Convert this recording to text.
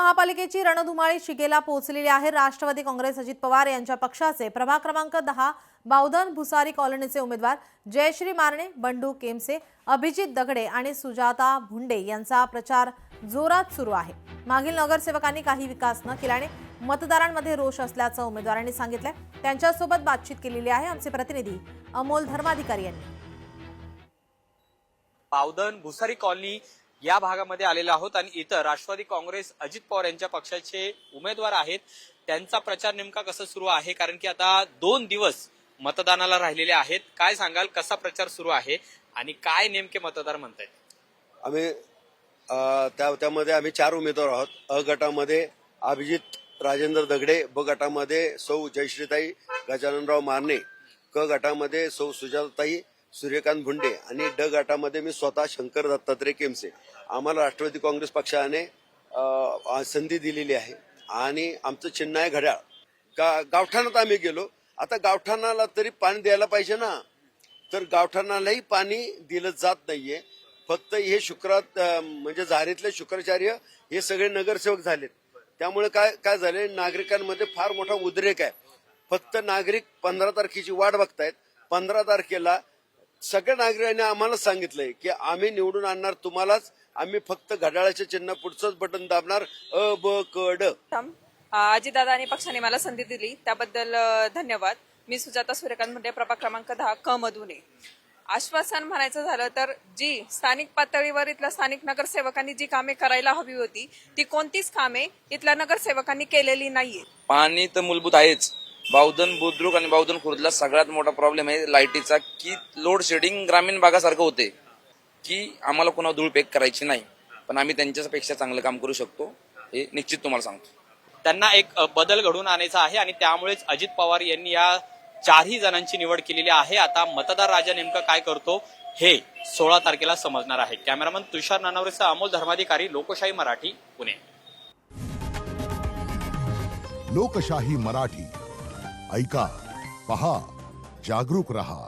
महापालिकेची रणधुमाळी शिगेला पोहोचलेली आहे। राष्ट्रवादी काँग्रेस अजित पवार यांच्या पक्षाचे प्रभाग क्रमांक 10 बावधन भुसारी कॉलनीचे उमेदवार जयश्री मारणे, बंडू केमसे, अभिजित दगडे आणि सुजाता भुंडे यांचा प्रचार जोरात सुरू आहे। मागील नगरसेवकांनी काही विकास न केल्याने मतदारांमध्ये रोष असल्याचं उमेदवारांनी सांगितलं। त्यांच्यासोबत बातचीत केलेली आहे आमचे प्रतिनिधी अमोल धर्माधिकारी यांनी। बावधन भुसारी कॉलनी या भागामध्ये आलेलो आहोत आणि इथं राष्ट्रवादी काँग्रेस अजित पवार यांच्या पक्षाचे उमेदवार आहेत। त्यांचा प्रचार नेमका कसा सुरू आहे, कारण की आता 2 दिवस मतदानाला राहिलेले आहेत। काय सांगाल, कसा प्रचार सुरू आहे आणि काय नेमके मतदार म्हणतायत? आम्ही त्यामध्ये आम्ही 4 उमेदवार आहोत। अ गटामध्ये अभिजित राजेंद्र दगडे, ब गटामध्ये सौ जयश्रीताई गजाननराव मारणे, क गटामध्ये सौ सुजाताताई सूर्यकांत भुंडे आणि ड गटामध्ये मी स्वतः शंकर दत्तात्रय केमसे। आम्हाला राष्ट्रवादी काँग्रेस पक्षाने संधी दिलेली आहे आणि आमचं चिन्ह आहे घड्याळ। गावठाणात आम्ही गेलो, आता गावठाणाला तरी पाणी द्यायला पाहिजे ना, तर गावठाणालाही पाणी दिलं जात नाहीये। फक्त हे म्हणजे झारीतले शुक्राचार्य हे सगळे नगरसेवक झालेत। त्यामुळे काय झाले, नागरिकांमध्ये फार मोठा उद्रेक आहे। फक्त नागरिक 15 तारखेची वाट बघतायत। 15 तारखेला सगळ्या नागरिकांनी आम्हाला सांगितलंय की आम्ही निवडून आणणार तुम्हालाच, आम्ही फक्त घड्याळाच्या चिन्ह पुढचंच बटन दाबणार, अ ब क ड। अजितदादा आणि पक्षाने मला संधी दिली त्याबद्दल धन्यवाद। मी सुजाता सूर्यकांत भुंडे, प्रभाग क्रमांक 10 क मधून। आश्वासन म्हणायचं झालं तर जी स्थानिक पातळीवर इथल्या स्थानिक नगरसेवकांनी जी कामे करायला हवी होती ती कोणतीच कामे इथल्या नगरसेवकांनी केलेली नाहीये। पाणी तर मूलभूत आहेच। बावधन बुद्रुक आणि बावधन खुर्दला सगळ्यात मोठा प्रॉब्लेम आहे लाईटीचा, की लोड शेडिंग ग्रामीण भागासारखं होते, की आम्हाला कोणा धूळ पेक करायची नाही, पण आम्ही त्यांच्यापेक्षा चांगलं काम करू शकतो हे निश्चित तुम्हाला सांगतो। त्यांना एक बदल घडवून आणायचा आहे आणि त्यामुळेच अजित पवार यांनी या 4ही जणांची निवड केलेली आहे। आता मतदार राजा नेमका काय करतो हे 16 तारखेला समजणार आहे। कॅमेरामन तुषार नानावरेसह अमोल धर्माधिकारी, लोकशाही मराठी, पुणे। लोकशाही मराठी ऐका, पहा, जागरूक रहा।